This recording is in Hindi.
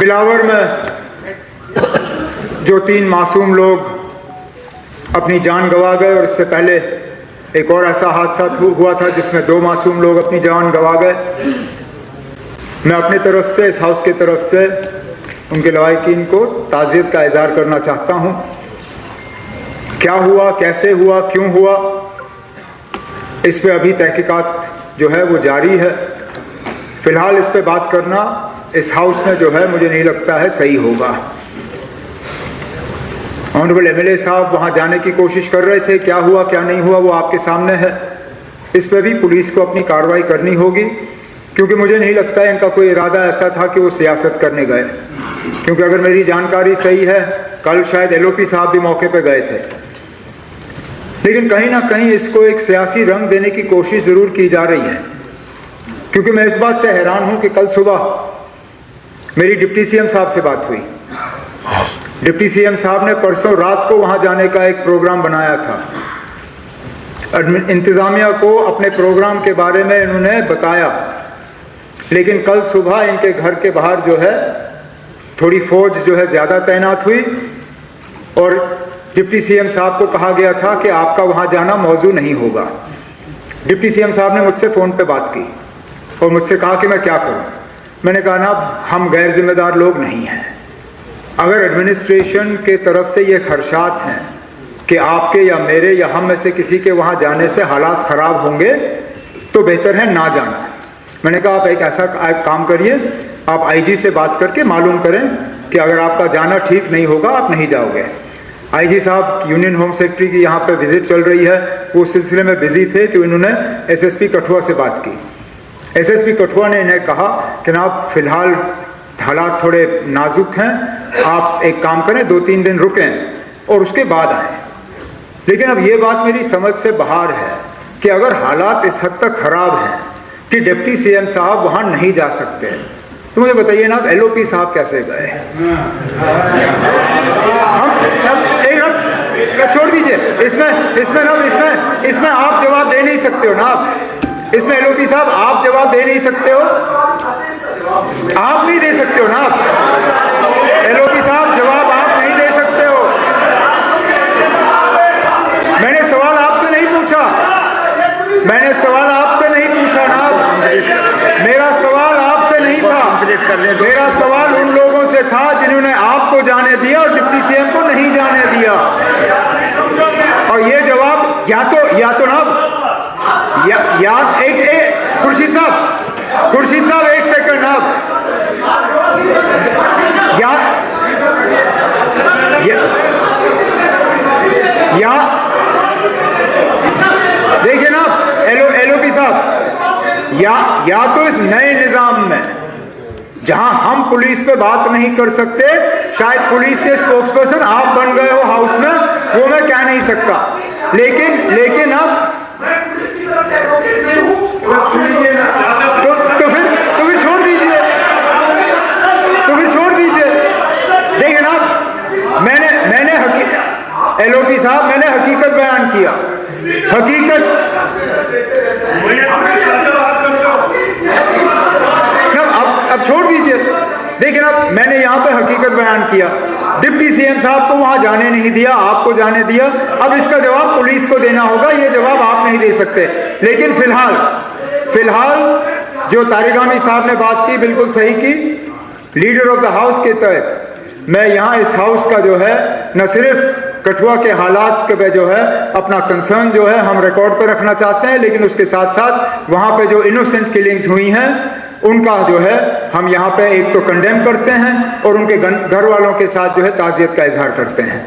बिलावर में जो 3 मासूम लोग अपनी जान गंवा गए और इससे पहले एक और ऐसा हादसा हुआ था जिसमें 2 मासूम लोग अपनी जान गंवा गए, मैं अपनी तरफ से, इस हाउस की तरफ से उनके लवाहिकीन को ताज़ियत का इज़हार करना चाहता हूँ। क्या हुआ, कैसे हुआ, क्यों हुआ, इस पे अभी तहकीकात जो है वो जारी है। फ़िलहाल इस पे बात करना इस हाउस में जो है मुझे नहीं लगता है सही होगा। ऑनरेबल एमएलए साहब वहाँ जाने की कोशिश कर रहे थे, क्या हुआ क्या नहीं हुआ वो आपके सामने है। इस पे भी पुलिस को अपनी कार्रवाई करनी होगी, क्योंकि मुझे नहीं लगता है इनका कोई इरादा ऐसा था कि वो सियासत करने गए, क्योंकि अगर मेरी जानकारी सही है कल शायद एलओपी साहब भी मौके पर गए थे। लेकिन कहीं ना कहीं इसको एक सियासी रंग देने की कोशिश ज़रूर की जा रही है, क्योंकि मैं इस बात से हैरान हूँ कि कल सुबह मेरी डिप्टी सीएम साहब से बात हुई। डिप्टी सीएम साहब ने परसों रात को वहाँ जाने का एक प्रोग्राम बनाया था। इंतज़ामिया को अपने प्रोग्राम के बारे में इन्होंने बताया, लेकिन कल सुबह इनके घर के बाहर जो है थोड़ी फौज जो है ज़्यादा तैनात हुई और डिप्टी सीएम साहब को कहा गया था कि आपका वहाँ जाना मौजू नहीं होगा। डिप्टी सीएम साहब ने मुझसे फ़ोन पे बात की और मुझसे कहा कि मैं क्या करूँ। मैंने कहा ना, हम गैर जिम्मेदार लोग नहीं हैं। अगर एडमिनिस्ट्रेशन के तरफ से ये खदशात हैं कि आपके या मेरे या हम में से किसी के वहाँ जाने से हालात ख़राब होंगे तो बेहतर है ना जाना। मैंने कहा आप एक ऐसा काम करिए, आप आईजी से बात करके मालूम करें कि अगर आपका जाना ठीक नहीं होगा आप नहीं जाओगे। आईजी साहब यूनियन होम सेक्रेटरी की यहाँ पे विजिट चल रही है, वो सिलसिले में बिजी थे, तो इन्होंने एसएसपी कठुआ से बात की। एसएसपी कठुआ ने इन्हें कहा कि ना आप फिलहाल हालात थोड़े नाजुक हैं, आप एक काम करें 2-3 दिन रुकें और उसके बाद आएँ। लेकिन अब ये बात मेरी समझ से बाहर है कि अगर हालात इस हद तक ख़राब हैं कि डिप्टी सीएम साहब वहाँ नहीं जा सकते, तो मुझे बताइए ना अब एलओपी साहब कैसे गए। हम एक छोड़ दीजिए, इसमें आप जवाब दे नहीं सकते हो ना। आप इसमें एलओपी साहब आप जवाब दे नहीं सकते हो, आप नहीं दे सकते हो ना। आप एलओपी साहब जवाब आप नहीं दे सकते हो। मैंने सवाल आपसे नहीं पूछा, मैंने सवाल आपसे नहीं पूछा ना। मेरा सवाल आपसे नहीं था, मेरा सवाल उन लोगों से था जिन्होंने आपको जाने दिया और डिप्टी सीएम को नहीं जाने दिया। और ये जवाब या तो ना एक खुर्शीद साहब 1 सेकंड ना। देखिए ना एलओपी साहब, या तो इस नए निजाम में जहां हम पुलिस पे बात नहीं कर सकते, शायद पुलिस के स्पोक्सपर्सन आप बन गए हो हाउस में, वो मैं कह नहीं सकता। लेकिन अब तो फिर छोड़ दीजिए, देखिए ना, मैंने एलओपी साहब मैंने हकीकत बयान किया। अब छोड़ दीजिए, देखिए ना, मैंने यहाँ पे हकीकत बयान किया। डिप्टी सीएम साहब को वहाँ जाने नहीं दिया, आपको जाने दिया। अब इसका जवाब पुलिस को देना होगा, ये जवाब आप नहीं दे सकते। लेकिन फिलहाल जो तारिगामी साहब ने बात की बिल्कुल सही की। लीडर ऑफ द हाउस के तहत मैं यहाँ इस हाउस का जो है न सिर्फ कठुआ के हालात के जो है अपना कंसर्न जो है हम रिकॉर्ड पर रखना चाहते हैं, लेकिन उसके साथ साथ वहाँ पे जो इनोसेंट किलिंग्स हुई हैं उनका जो है हम यहाँ पे एक तो कंडेम करते हैं और उनके घर वालों के साथ जो है ताज़ियत का इजहार करते हैं।